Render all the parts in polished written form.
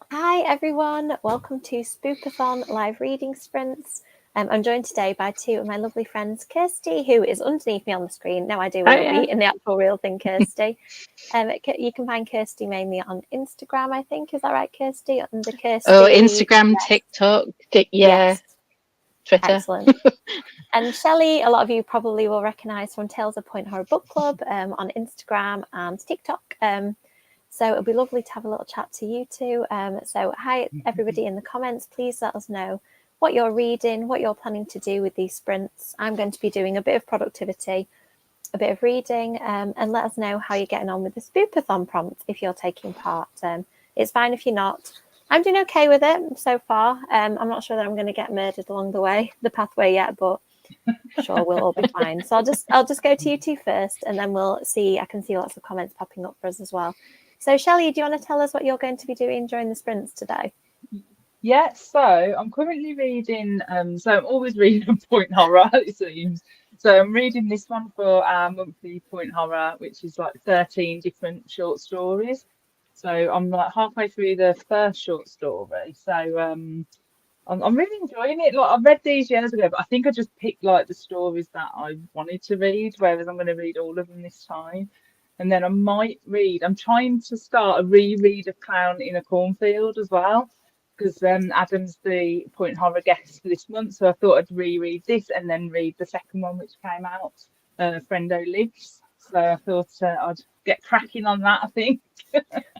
Hi everyone, welcome to Spoopathon live reading sprints. I'm joined today by two of my lovely friends, Kirsty, who is underneath me on the screen. No idea where you'll be in the actual real thing, Kirsty. You can find Kirsty mainly on Instagram, I think. Is that right, Kirsty? Under Kirsty. Oh, Instagram, yes. TikTok, Yes. Twitter. Excellent. And Shelley, a lot of you probably will recognise from Tales of Point Horror Book Club on Instagram and TikTok. So it'll be lovely to have a little chat to you two. So hi, everybody in the comments. Please let us know what you're reading, what you're planning to do with these sprints. I'm going to be doing a bit of productivity, a bit of reading, and let us know how you're getting on with the Spoopathon prompt if you're taking part. It's fine if you're not. I'm doing okay with it so far. I'm not sure that I'm going to get murdered along the pathway yet, but sure we'll all be fine. So I'll just go to you two first, and then we'll see. I can see lots of comments popping up for us as well. So, Shelley, do you want to tell us what you're going to be doing during the sprints today? Yeah, so I'm currently reading, so I'm always reading Point Horror, it seems. So I'm reading this one for our monthly Point Horror, which is like 13 different short stories. So I'm like halfway through the first short story. So I'm really enjoying it. Like I've read these years ago, but I think I just picked like the stories that I wanted to read, whereas I'm going to read all of them this time. And then I might read, I'm trying to start a reread of Clown in a Cornfield as well, because Adam's the Point Horror guest for this month. So I thought I'd reread this and then read the second one, which came out, Friendo Lives. So I thought I'd get cracking on that, I think.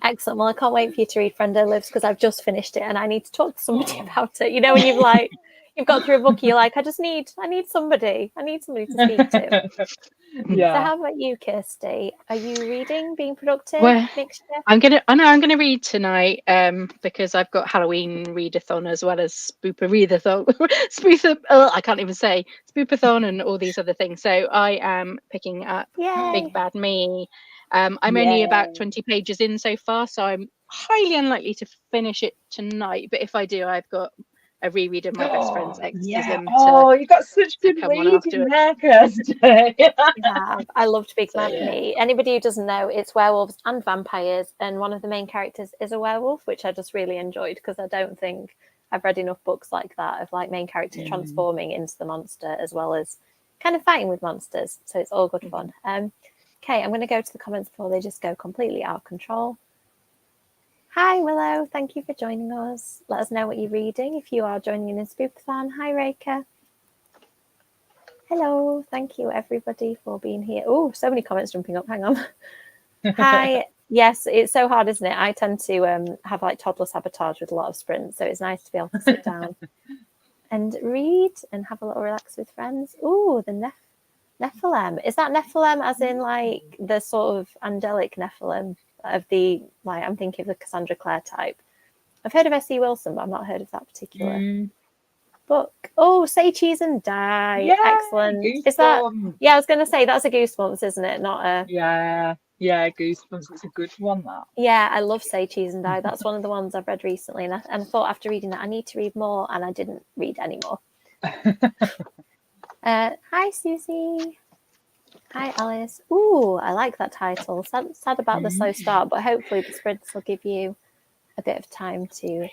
Excellent. Well, I can't wait for you to read Friendo Lives because I've just finished it and I need to talk to somebody about it. You know, when you've got through a book, you're like, I need somebody to speak to. Yeah. So how about you, Kirsty? Are you reading, being productive, mixture? I'm gonna read tonight because I've got Halloween readathon as well as Spooper-readathon. I can't even say Spoopathon and all these other things. So I am picking up Big Bad Me. I'm only about 20 pages in so far, so I'm highly unlikely to finish it tonight. But if I do, I've got a reread of My Best Friend's Exorcism. Oh, you got such good reading there, Kirsty. I loved Big Bad Me. Anybody who doesn't know, it's werewolves and vampires, and one of the main characters is a werewolf, which I just really enjoyed because I don't think I've read enough books like that of like main characters transforming into the monster as well as kind of fighting with monsters. So it's all good fun. Okay, I'm going to go to the comments before they just go completely out of control. Hi, Willow. Thank you for joining us. Let us know what you're reading if you are joining in Spoopathon. Hi, Reka. Hello. Thank you, everybody, for being here. Oh, so many comments jumping up. Hang on. Hi. Yes, it's so hard, isn't it? I tend to have like toddler sabotage with a lot of sprints, so it's nice to be able to sit down and read and have a little relax with friends. Oh, the Nephilim. Is that Nephilim as in like the sort of angelic Nephilim of the, like, I'm thinking of the Cassandra Clare type. I've heard of S.E. Wilson, but I've not heard of that particular book. Oh, Say Cheese and Die. Yeah, excellent. Is that? Yeah, I was going to say that's a Goosebumps, isn't it? Not a. Yeah, Goosebumps. It's a good one. That. Yeah, I love Say Cheese and Die. That's one of the ones I've read recently, and I thought after reading that I need to read more, and I didn't read any more. Hi, Susie. Hi, Alice. Ooh, I like that title. Sad about the slow start, but hopefully the sprints will give you a bit of time to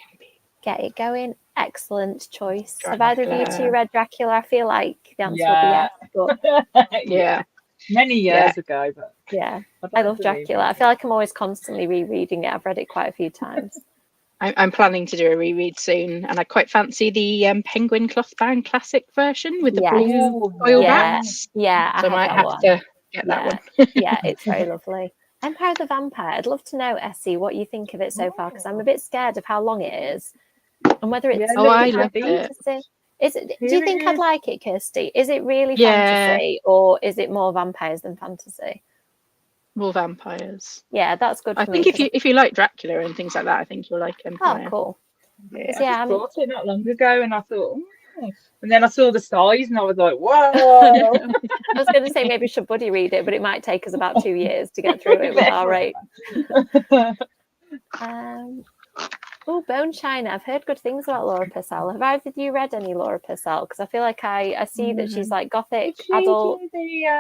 get it going. Excellent choice. Have either of you two read Dracula? I feel like the answer will be yes. But yeah, many years ago. But yeah, I love Dracula. I feel like I'm always constantly rereading it. I've read it quite a few times. I'm planning to do a reread soon, and I quite fancy the penguin cloth-bound classic version with the blue oil backs. Yeah, so I might have to get that one. Yeah, it's very lovely. Empire of the Vampire. I'd love to know, Essie, what you think of it so far, because I'm a bit scared of how long it is and whether it's I love fantasy. Do you think I'd like it, Kirsty? Is it really fantasy, or is it more vampires than fantasy? More vampires. Yeah, that's good. I think if you like Dracula and things like that, I think you'll like Empire. Oh, cool. Yeah, I bought it not long ago, and I thought, and then I saw the size, and I was like, whoa. I was going to say maybe should Buddy read it, but it might take us about 2 years to get through it with our rate. Oh, Bone Shiner. I've heard good things about Laura Purcell. Have either of you read any Laura Purcell? Because I feel like I see that she's like gothic, adult,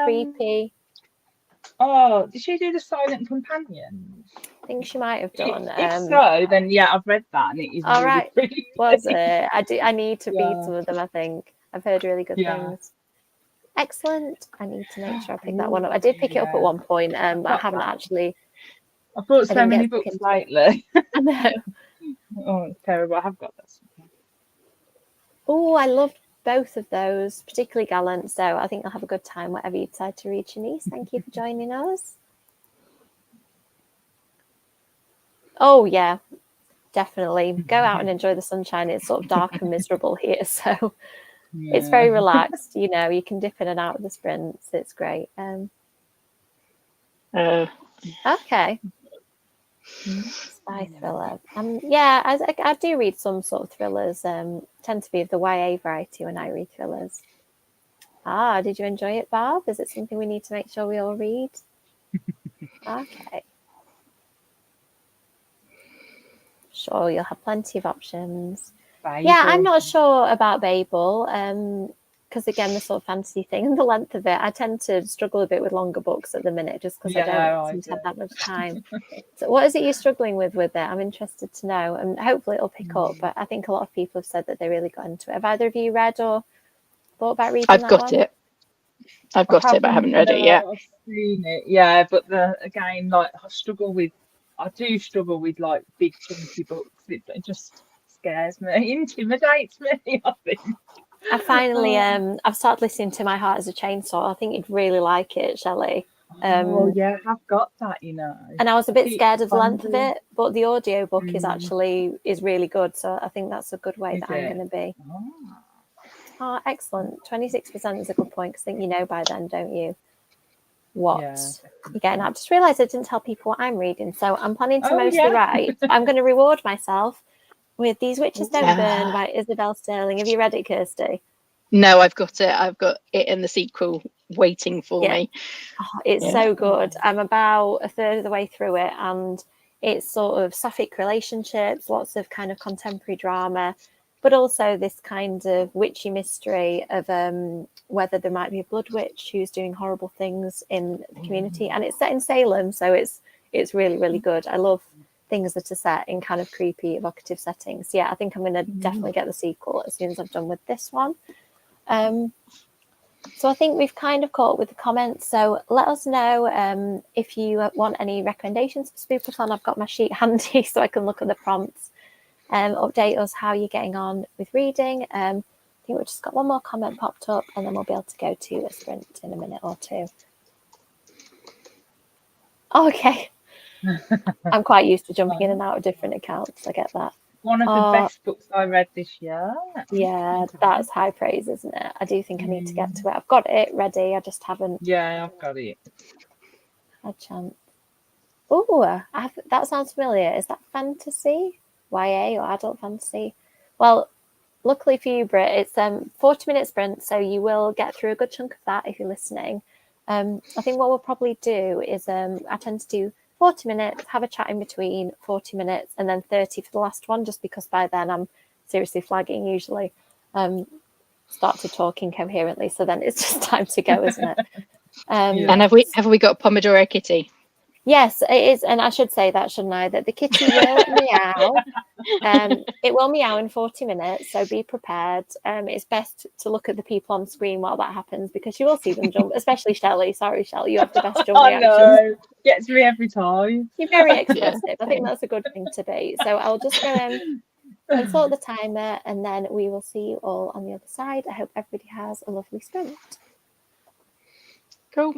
creepy. Oh, did she do the Silent Companions? I think she might have done. If so, then yeah, I've read that and it is All really right. pretty. Was it? I need to read Yeah. some of them, I think. I've heard really good Yeah. things. Excellent. I need to make sure I pick that one up. I did pick it up at one point, but I got haven't that. actually. I've bought I so didn't many get stuck books into it. lately. I know. Oh, it's terrible. I have got that. Oh, I loved both of those, particularly Gallant. So I think I'll have a good time, whatever you decide to read, Shanice. Thank you for joining us. Oh, yeah, definitely. Go out and enjoy the sunshine. It's sort of dark and miserable here. So it's very relaxed. You know, you can dip in and out of the sprints. It's great. Okay. Spy thriller. Yeah, I do read some sort of thrillers. Tend to be of the YA variety when I read thrillers. Ah, did you enjoy it, Barb? Is it something we need to make sure we all read? Okay. Sure, you'll have plenty of options. Babel. Yeah, I'm not sure about Babel. Because again, the sort of fantasy thing and the length of it, I tend to struggle a bit with longer books at the minute, just because I don't seem to have that much time. So, what is it you're struggling with it? I'm interested to know, and hopefully it'll pick up. But I think a lot of people have said that they really got into it. Have either of you read or thought about reading I've that got one? it. I've got it, but I haven't read it yet. I've seen it, yeah, but again, like I do struggle with like big chunky books. It just scares me, intimidates me. I think. I finally, I've started listening to My Heart as a Chainsaw. I think you'd really like it, Shelley. Oh yeah, I've got that, you know. And I was a bit scared of the length of wondering. it, but the audiobook is really good. So I think that's a good way that I'm going to be. Oh, excellent. 26% is a good point, because I think you know by then, don't you? What you're getting at. Just realised I didn't tell people what I'm reading. So I'm planning to mostly write. I'm going to reward myself with These Witches Don't Burn by Isabel Sterling. Have you read it, Kirsty? No, I've got it. I've got it in the sequel waiting for me. Oh, it's so good. I'm about a third of the way through it, and it's sort of sapphic relationships, lots of kind of contemporary drama, but also this kind of witchy mystery of whether there might be a blood witch who's doing horrible things in the community. And it's set in Salem, so it's really, really good. I love things that are set in kind of creepy, evocative settings. Yeah, I think I'm going to definitely get the sequel as soon as I've done with this one. So I think we've kind of caught up with the comments. So let us know if you want any recommendations for Spoopathon. I've got my sheet handy so I can look at the prompts. Update us how you're getting on with reading. I think we've just got one more comment popped up, and then we'll be able to go to a sprint in a minute or two. Oh, okay. I'm quite used to jumping in and out of different accounts. I get that. One of the best books I read this year. Yeah, that's high praise, isn't it? I do think I need to get to it. I've got it ready. I just haven't. Yeah, I've got it. Had a chance. Oh, that sounds familiar. Is that fantasy, YA, or adult fantasy? Well, luckily for you, Britt, it's 40-minute sprint, so you will get through a good chunk of that if you're listening. I think what we'll probably do is I tend to do 40 minutes, have a chat in between, 40 minutes, and then 30 for the last one, just because by then I'm seriously flagging usually. Start to talk incoherently, so then it's just time to go, isn't it? And have we got Pomodoro Kitty? Yes, it is, and I should say that, shouldn't I? That the kitty will meow. It will meow in 40 minutes, so be prepared. It's best to look at the people on screen while that happens, because you will see them jump, especially Shelley. Sorry, Shelley, you have the best jump reaction. No, gets me every time. You're very expressive. I think that's a good thing to be. So I'll just go in and sort the timer, and then we will see you all on the other side. I hope everybody has a lovely sprint. Cool.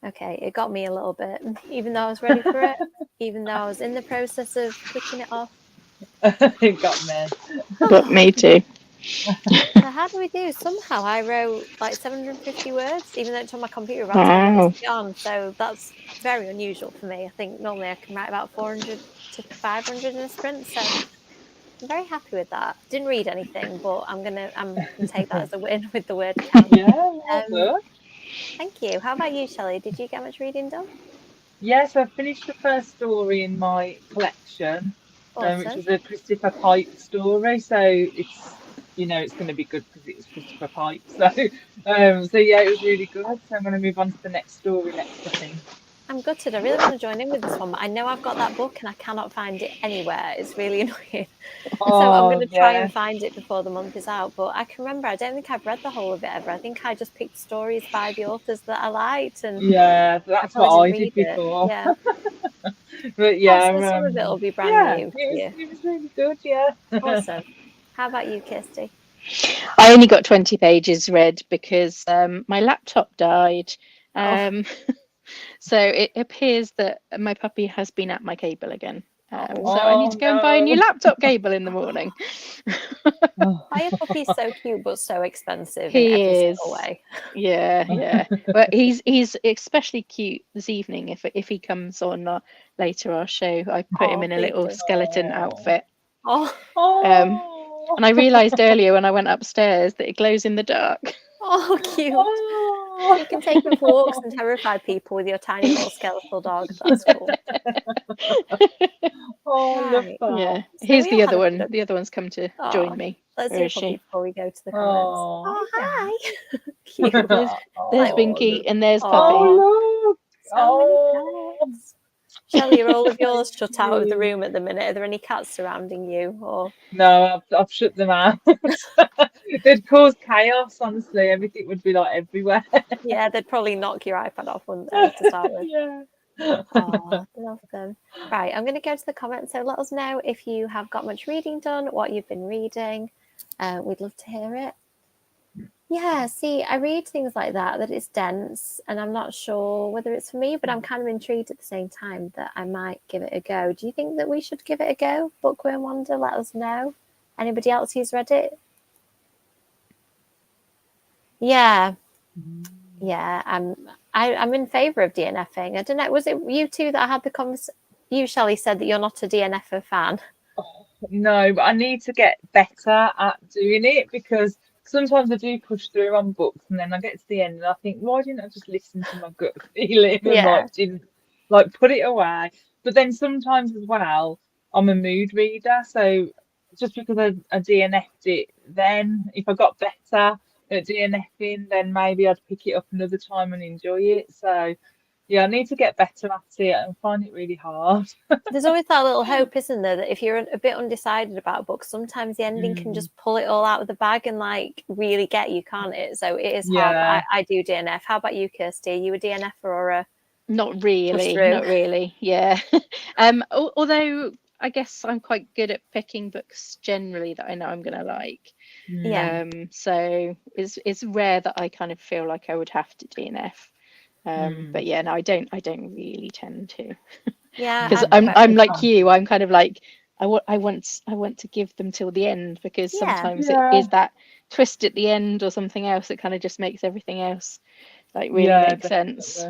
Okay, it got me a little bit, even though I was ready for it, even though I was in the process of clicking it off. It got me. Got me too. So how do we do? Somehow I wrote like 750 words, even though it's on my computer about 10 minutes beyond. So that's very unusual for me. I think normally I can write about 400 to 500 in a sprint. So I'm very happy with that. Didn't read anything, but I'm gonna take that as a win with the word count. Yeah, well good. Thank you. How about you, Shelley? Did you get much reading done? Yes, I finished the first story in my collection, which Awesome. was a Christopher Pike story. So it's it's going to be good because it's Christopher Pike. So so yeah, it was really good. So I'm going to move on to the next story next, I think. I'm gutted. I really want to join in with this one, but I know I've got that book and I cannot find it anywhere. It's really annoying. So I'm going to try and find it before the month is out. But I can remember, I don't think I've read the whole of it ever. I think I just picked stories by the authors that I liked. And yeah, that's what I did before. Yeah. But yeah, so some of it will be brand new. It was really good. Yeah. Awesome. How about you, Kirsty? I only got 20 pages read because my laptop died. So it appears that my puppy has been at my cable again. So I need to go and buy a new laptop cable in the morning. My puppy's so cute but so expensive He in every is. single way. Yeah. But he's especially cute this evening. If he comes on later, I'll show. I put him in a little skeleton outfit. And I realised earlier when I went upstairs that it glows in the dark. Oh, cute. You can take him for walks and terrify people with your tiny little skeletal dog. That's cool. Right. Yeah. Here's the other one. The other one's come to join me. Let's do Puppy before we go to the comments. Oh hi. Cute. There's Binky and there's Puppy. Oh, look. Shelley, are all of yours shut out of the room at the minute? Are there any cats surrounding you? Or no, I've shut them out. They'd cause chaos, honestly. Everything would be like everywhere. Yeah, they'd probably knock your iPad off, wouldn't they, to start with? Yeah. Oh, love them. Right, I'm going to go to the comments. So let us know if you have got much reading done, what you've been reading. We'd love to hear it. Yeah, see, I read things like that it's dense, and I'm not sure whether it's for me, but I'm kind of intrigued at the same time that I might give it a go. Do you think that we should give it a go? Bookworm Wonder, let us know. Anybody else who's read it? Yeah. Yeah, I'm in favour of DNFing. I don't know, was it you two that had the conversation? You, Shelley, said that you're not a DNFer fan. No, but I need to get better at doing it because sometimes I do push through on books and then I get to the end and I think, why didn't I just listen to my gut feeling and didn't put it away? But then sometimes as well, I'm a mood reader, so just because I DNF'd it, then if I got better at DNFing, then maybe I'd pick it up another time and enjoy it. So yeah, I need to get better at it and find it really hard. There's always that little hope, isn't there, that if you're a bit undecided about books, sometimes the ending can just pull it all out of the bag and really get you, can't it? So it is hard. I do DNF. How about you, Kirsty? Are you a DNFer or a Not really. Yeah. Although I guess I'm quite good at picking books generally that I know I'm gonna like. Yeah. So it's rare that I kind of feel like I would have to DNF. But yeah, no, I don't really tend to. Yeah, because I'm like you. I'm kind of like I want to give them till the end because sometimes it is that twist at the end or something else that kind of just makes everything else really make sense.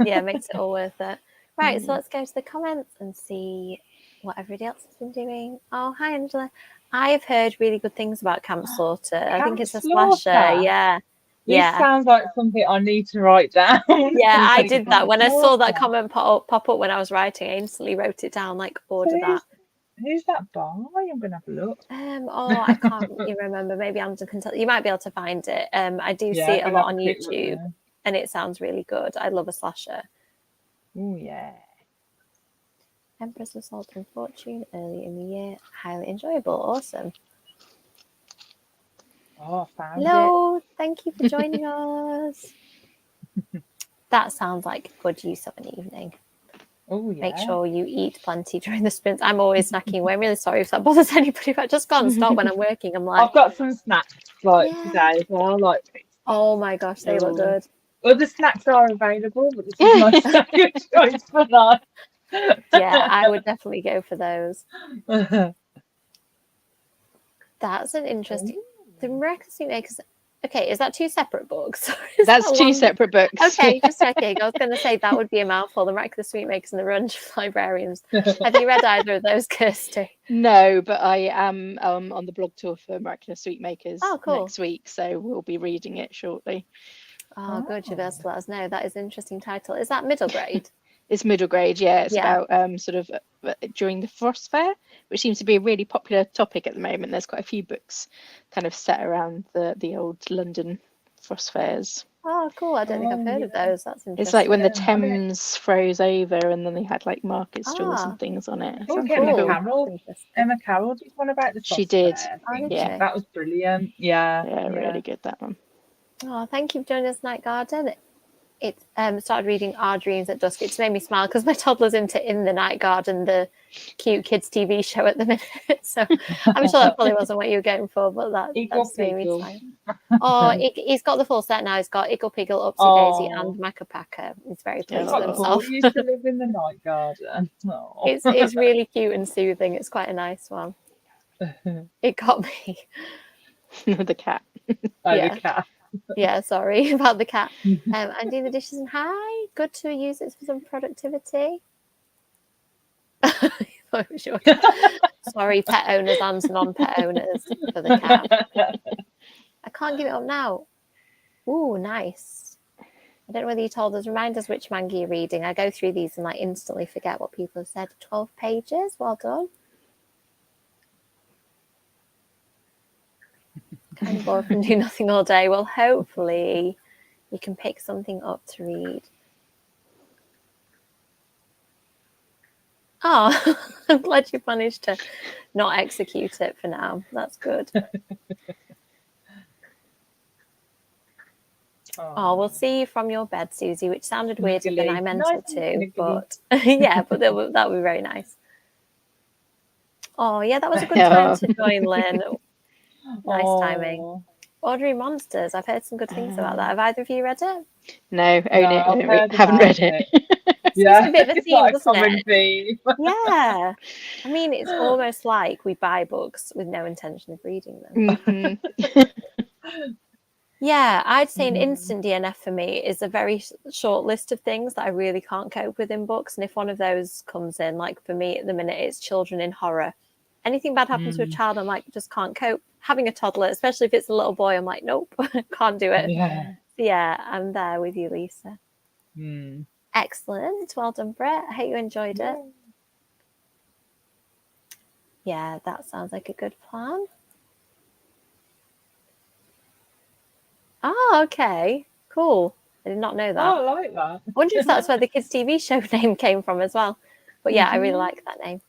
Yeah, it makes it all worth it. Right, so let's go to the comments and see what everybody else has been doing. Oh, hi Angela. I've heard really good things about Camp Slaughter. I think it's a slasher. Yeah. This sounds like something I need to write down. Yeah, I did that. When I saw that comment pop up when I was writing, I instantly wrote it down, order that. Who's that by? I'm going to have a look. I can't really remember. Maybe Angela can tell. You might be able to find it. I do see it a lot on YouTube, and it sounds really good. I love a slasher. Oh, yeah. Empress of Salt and Fortune, early in the year. Highly enjoyable. Awesome. Oh, I found Hello, thank you for joining us. That sounds like a good use of an evening. Oh, yeah. Make sure you eat plenty during the sprints. I'm always snacking away. I'm really sorry if that bothers anybody, but I just can't stop when I'm working. I'm like, I've got some snacks today as well. Oh my gosh, they look good. Other snacks are available, but this is my second choice for night. Yeah, I would definitely go for those. That's an interesting. The Miraculous Sweet Makers. Okay, is that two separate books? That's two separate books. Okay, just checking. I was going to say that would be a mouthful. The Miraculous Sweet Makers and the Revenge of Librarians. Have you read either of those, Kirsty? No, but I am on the blog tour for Miraculous Sweet Makers next week, so we'll be reading it shortly. Oh, good. You'll be able to let us know. That is an interesting title. Is that middle grade? It's middle grade, yeah. It's about sort of during the Frost Fair, which seems to be a really popular topic at the moment. There's quite a few books kind of set around the old London Frost Fairs. Oh, cool. I don't think I've heard of those. That's interesting. It's like when the Thames froze over and then they had like market stalls and things on it. Oh, Emma Carroll did one about the Frost She did. Fair, Yeah. That was brilliant. Yeah, really good, that one. Oh, thank you for joining us, Night Garden. It started reading Our Dreams at Dusk. It's made me smile because my toddler's into In the Night Garden, the cute kids TV show at the minute. So I'm sure that probably wasn't what you were going for, but that's made me smile. Oh, he's got the full set now. He's got Iggle Piggle, Upsy Daisy, and Macapaca. He's very pleased with himself. He used to live in the Night Garden. Oh. It's really cute and soothing. It's quite a nice one. It got me. The cat. The cat. Yeah, sorry about the cat. I'm doing the dishes and hi. Good to use it for some productivity. Sorry, pet owners and non-pet owners for the cat. I can't give it up now. Ooh, nice. I don't know whether you told us. Remind us which manga you're reading. I go through these and like instantly forget what people have said. 12 pages. Well done. Kind of bored and do nothing all day. Well, hopefully you can pick something up to read. Oh, I'm glad you managed to not execute it for now. That's good. Oh, we'll see you from your bed, Susie, which sounded weirder than I meant it to. But yeah, but that would be very nice. Oh, yeah, that was a good time to join, Lynn. Nice timing. Ordinary Monsters. I've heard some good things about that. Have either of you read it? No, haven't read it. It's a bit of a theme, like doesn't it? Theme. Yeah. I mean, it's almost like we buy books with no intention of reading them. Mm-hmm. Yeah, I'd say an instant DNF for me is a very short list of things that I really can't cope with in books. And if one of those comes in, like for me at the minute, it's children in horror. Anything bad happens to a child, I'm like, just can't cope. Having a toddler, especially if it's a little boy, I'm like, nope, can't do it. Yeah, I'm there with you, Lisa. Excellent. Well done, Brett. I hope you enjoyed it. Yeah, that sounds like a good plan. Oh, okay. Cool. I did not know that. Oh, I like that. I wonder if that's where the kids' TV show name came from as well. But yeah, I really like that name.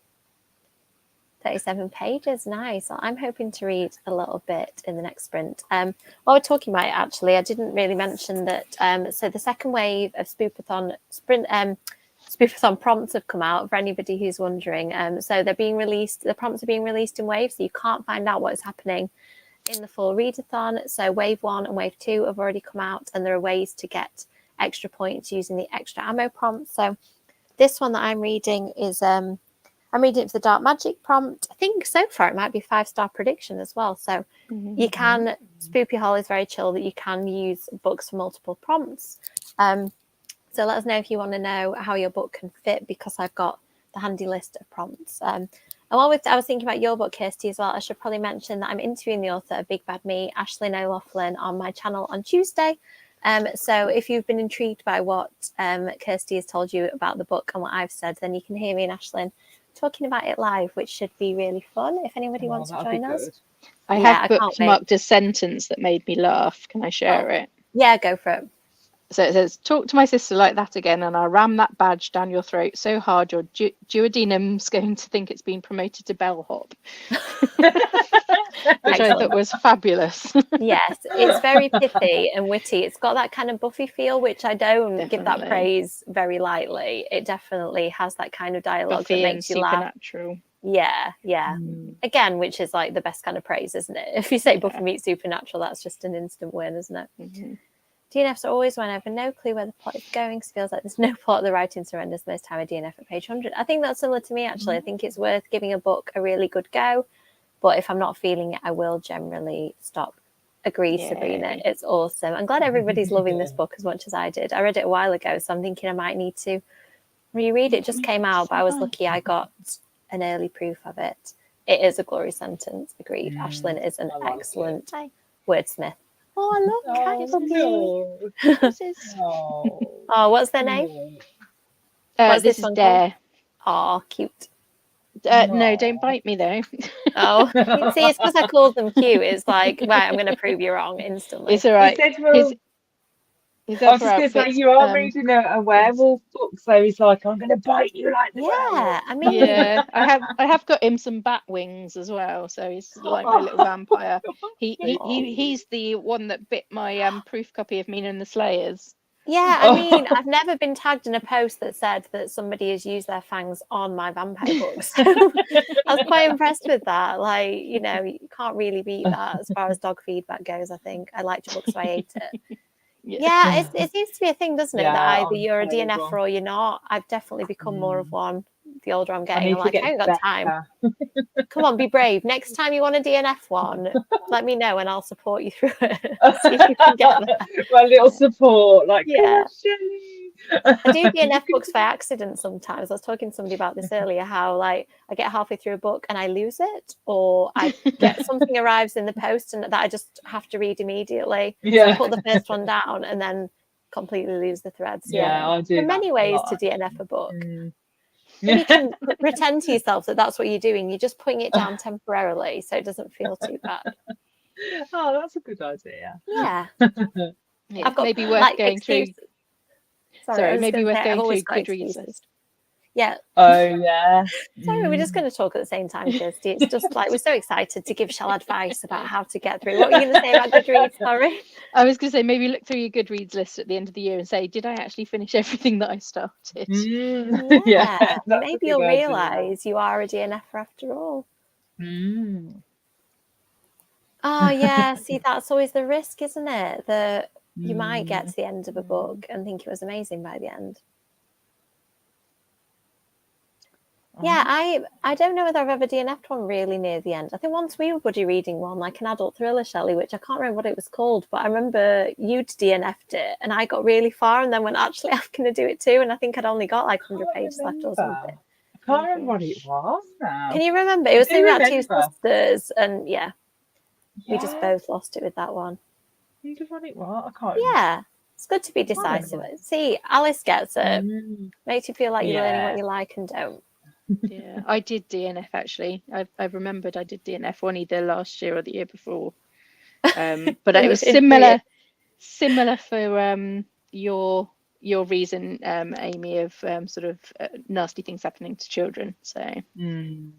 37 pages, nice. Well, I'm hoping to read a little bit in the next sprint. While we're talking about it, actually, I didn't really mention that. So the second wave of Spoopathon Spoopathon prompts have come out for anybody who's wondering. So they're being released. The prompts are being released in waves, so you can't find out what is happening in the full readathon. So wave 1 and wave 2 have already come out, and there are ways to get extra points using the extra ammo prompt. So this one that I'm reading is I'm reading it for the Dark Magic prompt. I think so far it might be 5-star prediction as well. So you can, Spoopyhol is very chill that you can use books for multiple prompts. So let us know if you want to know how your book can fit, because I've got the handy list of prompts. And while I was thinking about your book, Kirsty, as well, I should probably mention that I'm interviewing the author of Big Bad Me, Aislinn O'Loughlin, on my channel on Tuesday. So if you've been intrigued by what Kirsty has told you about the book and what I've said, then you can hear me and Aislinn talking about it live, which should be really fun if anybody wants to join us. I have bookmarked a sentence that made me laugh. Can I share it? Yeah, go for it. So it says, talk to my sister like that again and I'll ram that badge down your throat so hard your duodenum's going to think it's been promoted to bellhop. Which I thought was fabulous. Yes, it's very pithy and witty. It's got that kind of Buffy feel, which I don't give that praise very lightly. It definitely has that kind of dialogue Buffy that makes you laugh. Yeah. Again, which is like the best kind of praise, isn't it? If you say Buffy meets Supernatural, that's just an instant win, isn't it? DNFs are always when I have no clue where the plot is going, because it feels like there's no plot. The writing surrenders most time a DNF at page 100. I think that's similar to me, actually. I think it's worth giving a book a really good go, but if I'm not feeling it, I will generally stop. Agree, Yay. Sabrina. It's awesome. I'm glad everybody's loving this book as much as I did. I read it a while ago, so I'm thinking I might need to reread it. It just came out, but I was lucky I got an early proof of it. It is a glory sentence. Agreed. Ashlyn is an excellent wordsmith. Oh, I love cats. Oh, what's their name? What's this is one Dare. called? Oh, cute. No, don't bite me though. Oh, see, it's because I called them cute. It's like, right, I'm going to prove you wrong instantly. It's all right. I was just going to say, you are reading a werewolf book, so he's like, I'm going to bite you like the werewolf. I mean, yeah, I have got him some bat wings as well, so he's like my little vampire. He's the one that bit my proof copy of Mina and the Slayers. Yeah, I mean, I've never been tagged in a post that said that somebody has used their fangs on my vampire books. So I was quite impressed with that. Like, you know, you can't really beat that as far as dog feedback goes, I think. I liked your book, so I ate it. Yeah, it seems to be a thing, doesn't it? That either you're a DNF or you're not. I've definitely become more of one the older I'm getting. I'm like, I ain't got time. Come on, be brave. Next time you want a DNF one, let me know and I'll support you through it. See if you can get there. My little support, like, yeah. I do DNF books by accident sometimes. I was talking to somebody about this earlier, how like I get halfway through a book and I lose it, or I get something arrives in the post and that I just have to read immediately. So I put the first one down and then completely lose the threads. I do. There are many ways to DNF a book. You can pretend to yourself that that's what you're doing. You're just putting it down temporarily so it doesn't feel too bad. Oh, that's a good idea. Yeah. I've got maybe worth going through. Sorry, maybe worth going through Goodreads list. Yeah. Oh, yeah. Sorry, we're just going to talk at the same time, Kirsty. It's just like we're so excited to give Shell advice about how to get through. What were you going to say about Goodreads? Sorry. I was going to say maybe look through your Goodreads list at the end of the year and say, did I actually finish everything that I started? Yeah. Maybe you'll realise you are a DNFer after all. Oh, yeah. See, that's always the risk, isn't it? That you might get to the end of a book and think it was amazing by the end. Yeah, I don't know whether I've ever DNF'd one really near the end. I think once we were buddy reading one, like an adult thriller, Shelley, which I can't remember what it was called, but I remember you'd DNF'd it and I got really far and then went, actually, I'm going to do it too. And I think I'd only got like 100 pages left or something. I can't remember what it was now. Can you remember? It was something about two sisters and we just both lost it with that one. I wonder what it was. I can't remember. Yeah, it's good to be decisive. See, Alice gets it. Makes you feel like you're learning what you like and don't. Yeah, I did DNF actually. I've remembered I did DNF one either last year or the year before. But it was similar for your reason, Amy, of sort of nasty things happening to children. So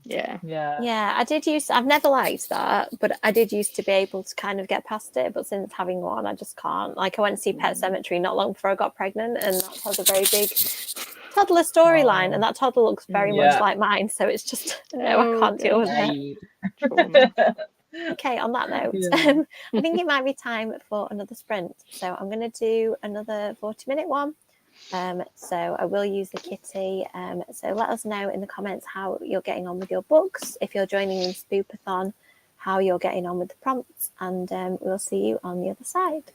yeah. I've never liked that, but I did used to be able to kind of get past it. But since having one, I just can't. Like I went to see Pet Sematary not long before I got pregnant, and that has a very big toddler storyline, and that toddler looks very much like mine. So it's just I can't deal with it. Okay, on that note, I think it might be time for another sprint. So I'm going to do another 40-minute one. So I will use the kitty. So let us know in the comments how you're getting on with your books. If you're joining in Spoopathon, how you're getting on with the prompts. And we'll see you on the other side.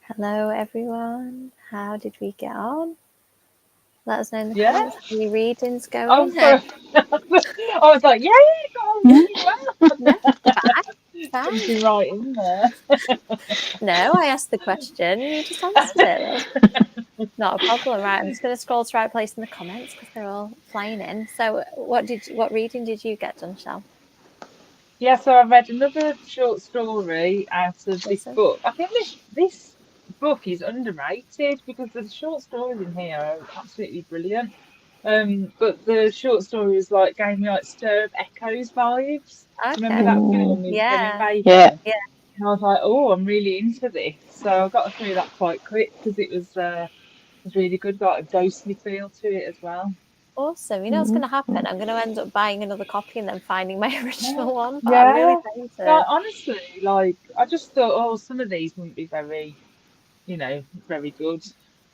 Hello, everyone. How did we get on? Let us know in the Yeah. comments how your reading's going. Oh, sorry. I was like, yeah, you got on really well. No, fine. Jumping right in there. No, I asked the question. You just answered it. That's not a problem. Right, I'm just going to scroll to the right place in the comments because they're all flying in. So, what reading did you get done, Shell? Yeah, so I read another short story out of this Awesome. book. I think this book is underrated because the short stories in here are absolutely brilliant. But the short stories like gave me like Stir of Echoes vibes. Remember Okay. that film with Kevin Yeah. Bacon? Yeah. Yeah. And I was like, oh, I'm really into this. So I got through that quite quick because it was really good. Got a ghostly feel to it as well. Awesome. You know what's going to happen? I'm going to end up buying another copy and then finding my original one. But I'm really tempted. Like, honestly, like I just thought, oh, some of these wouldn't be very, very good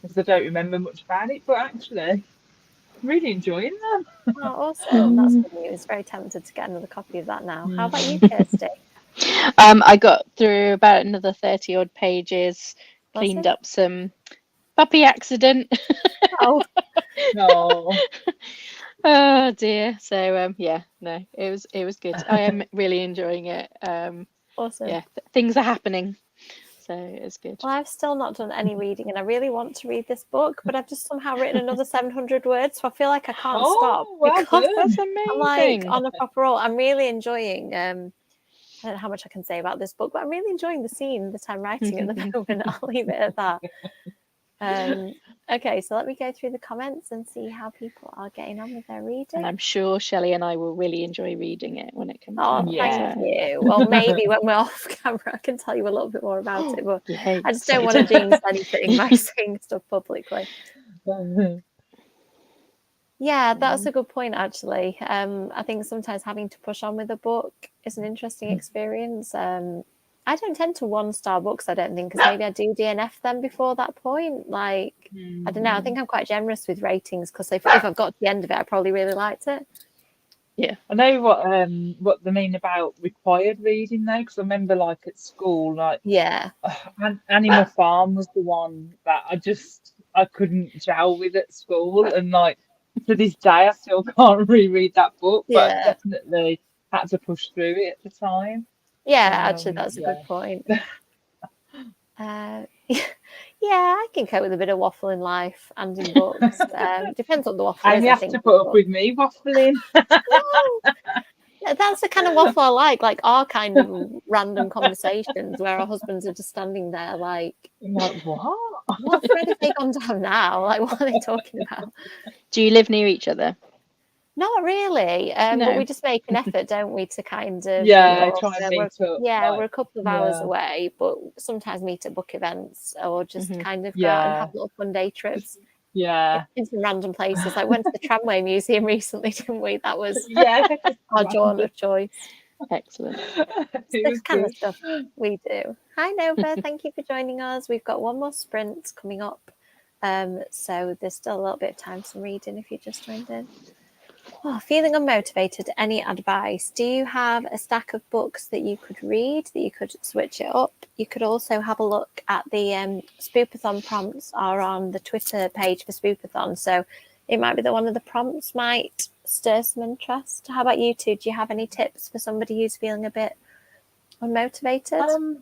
because I don't remember much about it. But actually, really enjoying them. Oh, awesome. That's good news. Very tempted to get another copy of that now. How about you, Kirsty? I got through about another 30 odd pages, cleaned Awesome. up some puppy accident. Oh, No. Oh dear. So yeah, no, it was good. I am really enjoying it. awesome. Yeah, things are happening. So it's good. Well, I've still not done any reading and I really want to read this book, but I've just somehow written another 700 words. So I feel like I can't stop Well because done. That's I'm like amazing. on a proper roll. I'm really enjoying, I don't know how much I can say about this book, but I'm really enjoying the scene that I'm writing at the moment. I'll leave it at that. Okay, so let me go through the comments and see how people are getting on with their reading. And I'm sure Shelley and I will really enjoy reading it when it comes out. out. Thank you. Well, maybe when we're off camera, I can tell you a little bit more about it, but Yay, I just don't want to jinx anything by saying stuff publicly. Yeah, that's a good point, actually. I think sometimes having to push on with a book is an interesting experience. I don't tend to 1-star books, I don't think, because maybe I do DNF them before that point. Like, I don't know. I think I'm quite generous with ratings because if I've got to the end of it, I probably really liked it. Yeah. I know what they mean about required reading though, because I remember like at school, like Animal Farm was the one that I couldn't gel with at school, and like to this day I still can't reread that book, but I definitely had to push through it at the time. Yeah, actually, that's a good point. Yeah, I can cope with a bit of waffle in life and in books. Depends what the waffle is. And you have to put up with me waffling. No, that's the kind of waffle I like our kind of random conversations where our husbands are just standing there like what thread have they gone down now? Like, what are they talking about? Do you live near each other? Not really, No. but we just make an effort, don't we, to kind of try and meet up. We're a couple of hours away, but sometimes meet at book events or just kind of go out and have little fun day trips. In some random places. Like went to the Tramway Museum recently, didn't we? That was our jaunt of choice. Excellent. This kind of stuff we do. Hi Nova, thank you for joining us. We've got one more sprint coming up. So there's still a little bit of time to reading if you just joined in. Oh, feeling unmotivated, any advice? Do you have a stack of books that you could read, that you could switch it up? You could also have a look at the Spoopathon prompts are on the Twitter page for Spoopathon. So it might be that one of the prompts might stir some interest. How about you two? Do you have any tips for somebody who's feeling a bit unmotivated?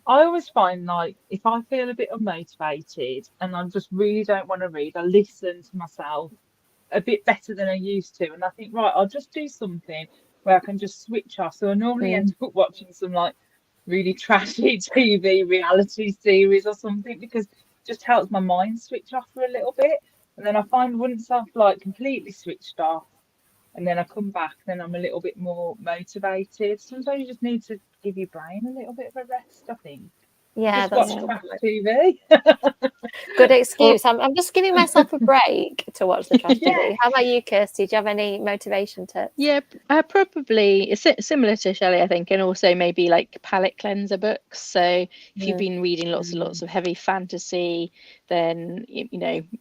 I always find like if I feel a bit unmotivated and I just really don't want to read, I listen to myself a bit better than I used to, and I think right, I'll just do something where I can just switch off. So I normally end up watching some like really trashy TV reality series or something because it just helps my mind switch off for a little bit, and then I find once I've like completely switched off and then I come back, then I'm a little bit more motivated. Sometimes you just need to give your brain a little bit of a rest, I think. Yeah, just watch trash TV. Good excuse. I'm just giving myself a break to watch the trash TV. How about you, Kirsty? Do you have any motivation tips? Yeah, probably it's similar to Shelley, I think, and also maybe like palate cleanser books. So if you've been reading lots and lots of heavy fantasy, then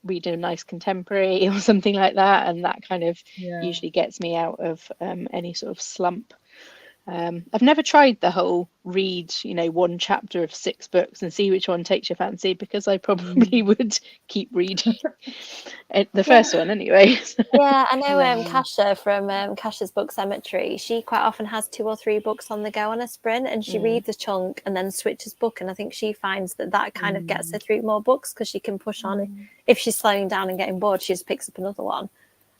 read a nice contemporary or something like that, and that kind of usually gets me out of any sort of slump. I've never tried the whole read, one chapter of 6 books and see which one takes your fancy, because I probably would keep reading the first one anyway. Yeah, I know Yeah. Kasha from Kasha's Book Cemetery. She quite often has 2 or 3 books on the go on a sprint, and she reads a chunk and then switches book. And I think she finds that kind of gets her through more books, because she can push on. If she's slowing down and getting bored, she just picks up another one.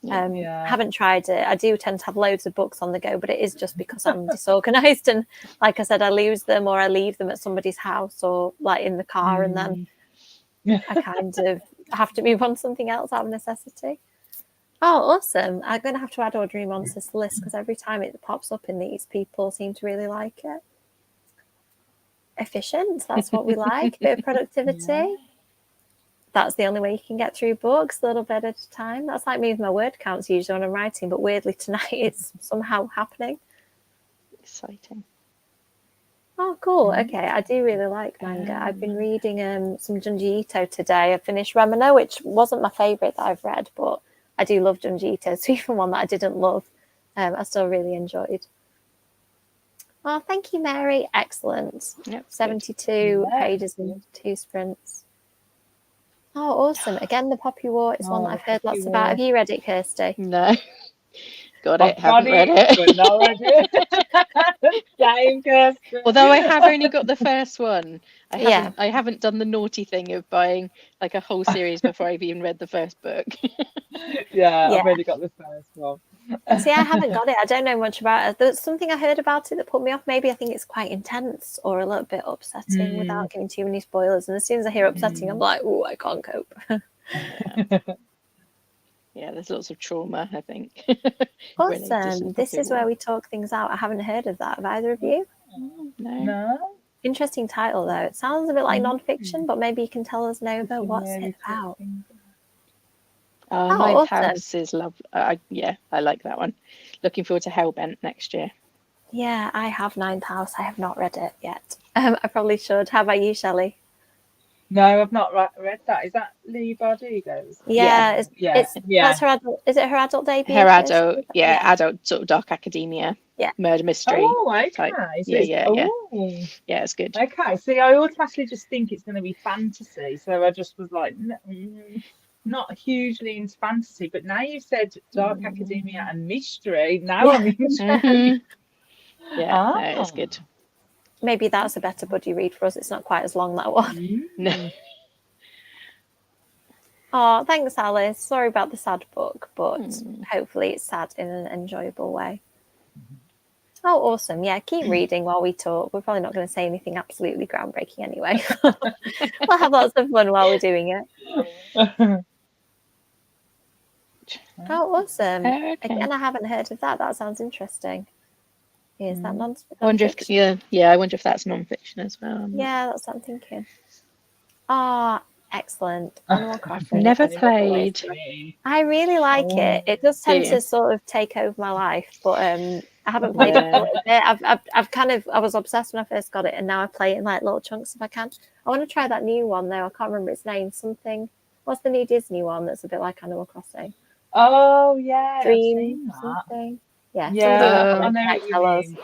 I haven't tried it. I do tend to have loads of books on the go, but it is just because I'm disorganized, and like I said, I lose them or I leave them at somebody's house or like in the car, and then I kind of have to move on to something else out of necessity. Oh, awesome. I'm going to have to add Ordinary Monsters to the list, because every time it pops up in these, people seem to really like it. Efficient, that's what we like. A bit of productivity. Yeah. That's the only way you can get through books, a little bit at a time. That's like me with my word counts usually when I'm writing, but weirdly tonight it's somehow happening. Exciting. Oh, cool. Okay, I do really like manga. I've been reading some Junji Ito today. I finished Remino, which wasn't my favourite that I've read, but I do love Junji Ito, so even one that I didn't love, I still really enjoyed. Oh, thank you, Mary. Excellent. Yep, 72 pages in 2 sprints. Oh, awesome. Again, The Poppy War is one that I've heard lots about. Have you read it, Kirsty? No. Got it. Haven't read it. But not read it. Same, Kirsty. Although I have only got the first one. Yeah. I haven't done the naughty thing of buying like a whole series before I've even read the first book. Yeah, I've only got the first one. See, I haven't got it. I don't know much about it. There's something I heard about it that put me off. Maybe I think it's quite intense or a little bit upsetting without giving too many spoilers. And as soon as I hear upsetting, I'm like, oh, I can't cope. Yeah, there's lots of trauma, I think. Awesome. This is where we talk things out. I haven't heard of that. Have either of you? No. Interesting title, though. It sounds a bit like non-fiction, but maybe you can tell us, Nova, what's it about? Ninth awesome. House is lovely. Yeah, I like that one. Looking forward to Hellbent next year. Yeah, I have Ninth House. I have not read it yet. I probably should. How about you, Shelley? No, I've not read that. Is that Lee Bardugo's? Yeah. That's her adult. Is it her adult debut? Her adult, adult sort of dark academia. Yeah. Murder mystery. Oh, okay. Type. So Yeah. Yeah, it's good. Okay, see, I automatically just think it's going to be fantasy, so I just was like, not hugely into fantasy, but now you said dark academia and mystery, now I'm interested. Yeah, no, it's good. Maybe that's a better buddy read for us. It's not quite as long, that one. No. Oh, thanks, Alice. Sorry about the sad book, but hopefully it's sad in an enjoyable way. Oh, awesome. Yeah, keep reading while we talk. We're probably not going to say anything absolutely groundbreaking anyway. We'll have lots of fun while we're doing it. Oh, awesome. Okay. Again, I haven't heard of that. That sounds interesting. Is that non-fiction? I wonder I wonder if that's non-fiction as well. Yeah, that's what I'm thinking. Ah, excellent. Animal Crossing. Never played. I really like it. It does tend to sort of take over my life, but I haven't played it for a little bit. I was obsessed when I first got it, and now I play it in like little chunks if I can. I want to try that new one though. I can't remember its name. What's the new Disney one that's a bit like Animal Crossing? Oh yeah, Dream something. Yeah, I know what you mean.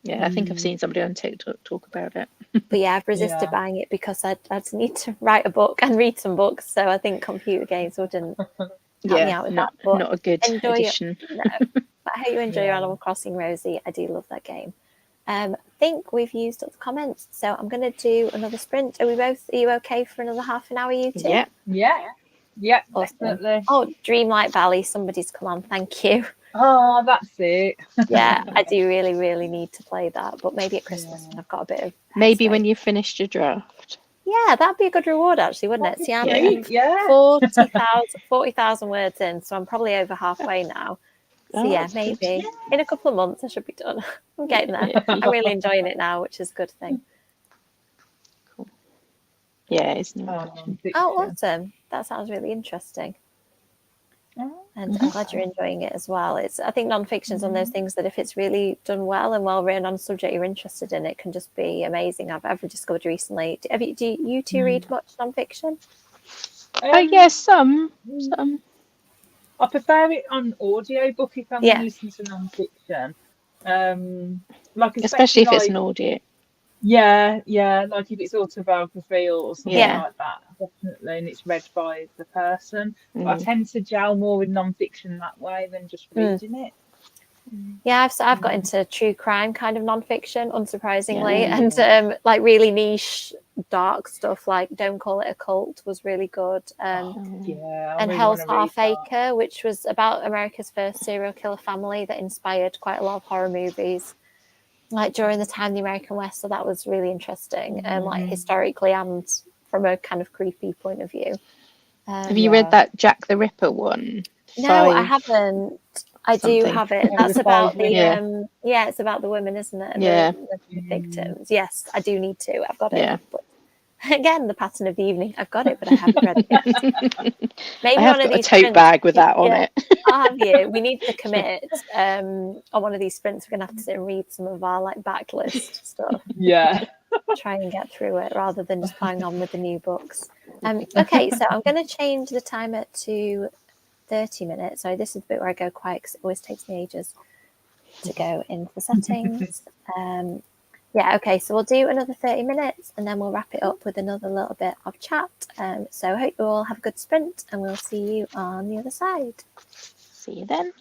Yeah, I think I've seen somebody on TikTok talk about it. But yeah, I've resisted buying it because I'd need to write a book and read some books. So I think computer games wouldn't help me out with that. But not a good addition. But I hope you enjoy your Animal Crossing, Rosie. I do love that game. I think we've used up the comments, so I'm going to do another sprint. Are you okay for another half an hour, you two? Yeah, awesome. Definitely. Oh, Dreamlight Valley, somebody's come on. Thank you. Oh, that's it. Yeah, I do really, really need to play that, but maybe at Christmas when I've got a bit of maybe when you've finished your draft. Yeah, that'd be a good reward actually, wouldn't it? See, I'm 40,000 words in, so I'm probably over halfway now. So yeah, maybe in a couple of months I should be done. I'm getting there. I'm really enjoying it now, which is a good thing. Cool. Yeah, it's non-fiction. Oh, awesome. That sounds really interesting. And I'm glad you're enjoying it as well. I think non-fiction is one of those things that if it's really done well and well written on a subject you're interested in, it can just be amazing. I've discovered recently. Do you two read much non-fiction? Yes, some. I prefer it on audiobook if I'm going to listen to non-fiction. Like especially if it's like, an audio. yeah, like if it's autobiography or something Yeah. like that, definitely, and it's read by the person. But I Mm. tend to gel more with non-fiction that way than just reading it. Yeah, I've got into true crime kind of nonfiction, unsurprisingly, Yeah. and like really niche, dark stuff like Don't Call It a Cult was really good. Yeah, I And really Hell's want to read that. Half-Acre, which was about America's first serial killer family that inspired quite a lot of horror movies, like during the time of the American West. So that was really interesting, like historically and from a kind of creepy point of view. Have you read that Jack the Ripper one? No, I haven't. I do something. have it. Oh, That's the about five the women. yeah, it's about the women, isn't it? Yeah. The victims. Yes, I do need to. I've got Yeah. it. But again, the pattern of the evening. I've got it, but I haven't read it yet. Maybe I have one of got a these tote sprints. bag with that on it. I'll have you. We need to commit on one of these sprints. We're gonna have to sit and read some of our like backlist stuff. Yeah. Try and get through it rather than just playing on with the new books. Okay, so I'm going to change the timer to 30 minutes. So this is the bit where I go quiet because it always takes me ages to go into the settings. Yeah, okay, so we'll do another 30 minutes and then we'll wrap it up with another little bit of chat. So I hope you all have a good sprint and we'll see you on the other side. See you then.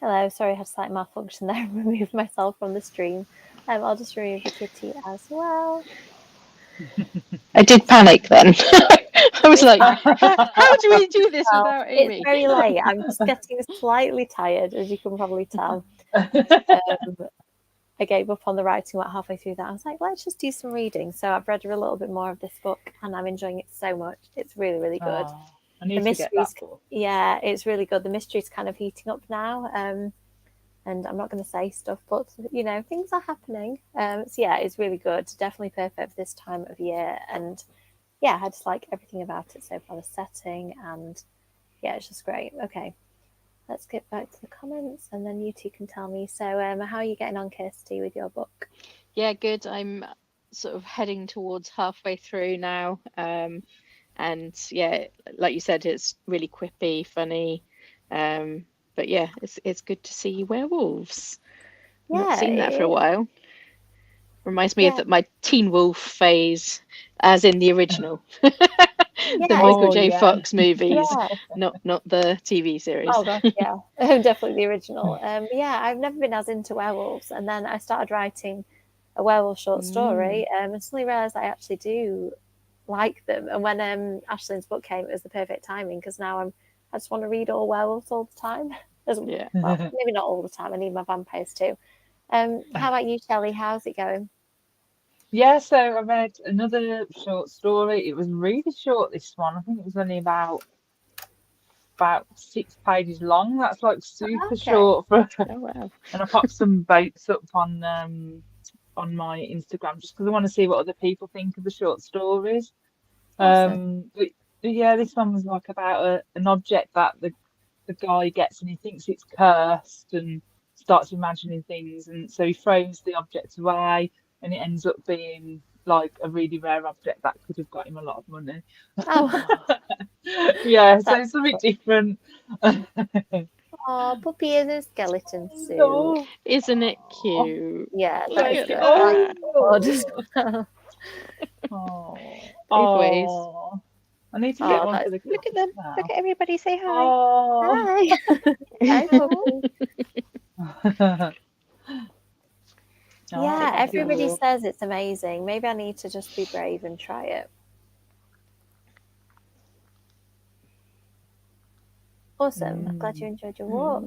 Hello, sorry, I had a slight malfunction there and removed myself from the stream. I'll just remove the kitty as well. I did panic then. I was like, how do we do this without Amy? It's very late. I'm just getting slightly tired, as you can probably tell. I gave up on the writing about halfway through that. I was like, let's just do some reading. So I've read a little bit more of this book and I'm enjoying it so much. It's really, really good. I need to get that book. Yeah, it's really good. The mystery's kind of heating up now. And I'm not going to say stuff, but, you know, things are happening. So, yeah, it's really good. Definitely perfect for this time of year. And, yeah, I just like everything about it so far, the setting. And, yeah, it's just great. Okay, let's get back to the comments and then you two can tell me. So how are you getting on, Kirsty, with your book? Yeah, good. I'm sort of heading towards halfway through now. And, yeah, like you said, it's really quippy, funny. But yeah, it's good to see werewolves. Yeah, Not seen that for a while. Reminds me of my Teen Wolf phase, as in the original, the Michael J. Fox movies, not the TV series. Oh gosh, yeah, definitely the original. Yeah, I've never been as into werewolves, and then I started writing a werewolf short story, and suddenly realised I actually do like them. And when Ashlyn's book came, it was the perfect timing because now I just want to read all werewolves all the time. Well, maybe not all the time. I need my vampires too. How about you, Shelley? How's it going? Yeah, so I read another short story. It was really short, this one. I think it was only about 6 pages long. That's like super short for. Oh wow! And I popped some votes up on my Instagram just because I want to see what other people think of the short stories. Awesome. But yeah, this one was like about an object that the guy gets and he thinks it's cursed and starts imagining things, and so he throws the object away and it ends up being like a really rare object that could have got him a lot of money. Oh. Yeah, so it's a bit different. Oh, Puppy is a skeleton suit. Isn't it cute? Yeah, that is good. Both ways. I need to get one for the look at them. now. Look at everybody. Say hi. Oh. Hi. Hi, Oh, yeah, thank everybody you. says it's amazing. Maybe I need to just be brave and try it. Awesome. I'm glad you enjoyed your walk.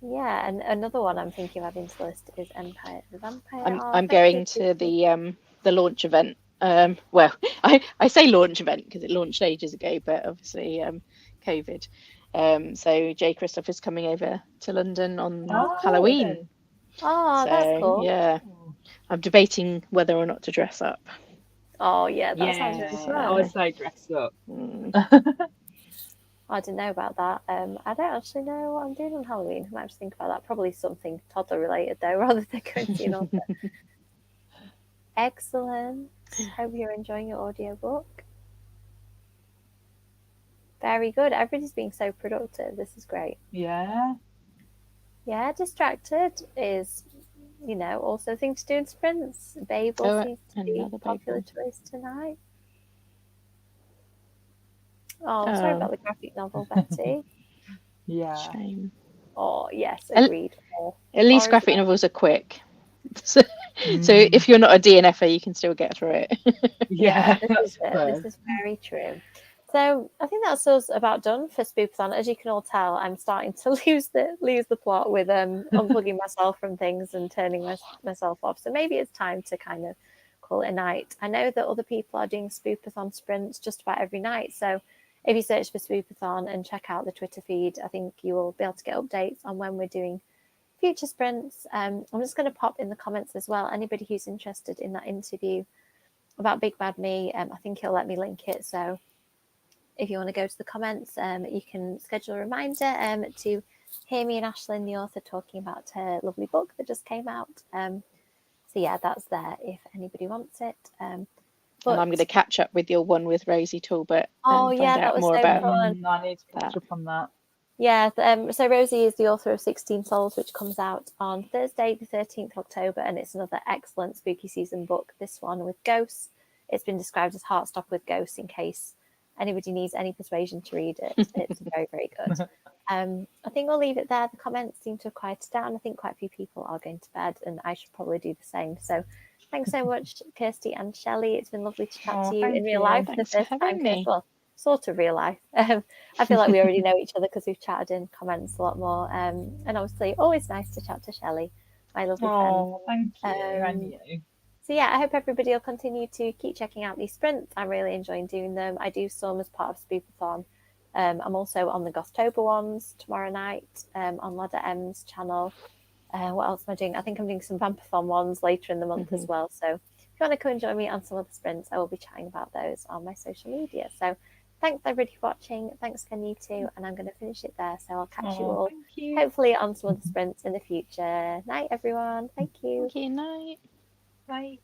Yeah, and another one I'm thinking of adding to the list is Empire the Vampire. I'm going to the launch event. Well, I say launch event because it launched ages ago, but obviously COVID. So Jay Christoph is coming over to London on Halloween. Oh, so, that's cool. Yeah, I'm debating whether or not to dress up. Oh yeah, that sounds really fun. I would say dress up. I didn't know about that. I don't actually know what I'm doing on Halloween. I might have to think about that. Probably something toddler related though, rather than going to see an author. Excellent. Hope you're enjoying your audiobook. Very good. Everybody's being so productive. This is great. Yeah. Yeah, distracted is, you know, also a thing to do in sprints. Babel seems to be a popular choice tonight. Oh, sorry about the graphic novel, Betty. Yeah. Shame. Oh, yes, agreed. At least graphic novels are quick. So if you're not a DNFer, you can still get through it. Yeah, this is very true. So I think that's us about done for Spoopathon. As you can all tell, I'm starting to lose the plot with unplugging myself from things and turning myself off. So maybe it's time to kind of call it a night. I know that other people are doing Spoopathon sprints just about every night. So if you search for Spoopathon and check out the Twitter feed, I think you will be able to get updates on when we're doing future sprints. I'm just going to pop in the comments as well. Anybody who's interested in that interview about Big Bad Me, I think he'll let me link it. So if you want to go to the comments, you can schedule a reminder to hear me and Ashlyn, the author, talking about her lovely book that just came out. So yeah, that's there if anybody wants it. But I'm going to catch up with your one with Rosie Talbot. Oh yeah, that was so fun. I need to catch up on that. Yeah, so Rosie is the author of 16 Souls, which comes out on Thursday, the 13th of October, and it's another excellent spooky season book. This one with ghosts. It's been described as Heartstopper with ghosts in case anybody needs any persuasion to read it, it's very, very good. I think we'll leave it there. The comments seem to have quieted down. I think quite a few people are going to bed, and I should probably do the same. So thanks so much, Kirsty and Shelley. It's been lovely to chat to you in real life for the Thanks for first time. having me. Well, sort of real life. I feel like we already know each other because we've chatted in comments a lot more. And obviously, always nice to chat to Shelley, my lovely friend. Thank you, and you. So yeah, I hope everybody will continue to keep checking out these sprints. I'm really enjoying doing them. I do some as part of Spoopathon. I'm also on the Gostober ones tomorrow night on Ladder M's channel. What else am I doing? I think I'm doing some Vampathon ones later in the month as well. So if you want to come and join me on some of the sprints, I will be chatting about those on my social media. So thanks everybody for watching. Thanks again, you two. And I'm going to finish it there. So I'll catch you all hopefully on some of the sprints in the future. Night, everyone. Thank you. Thank you. Night. Bye.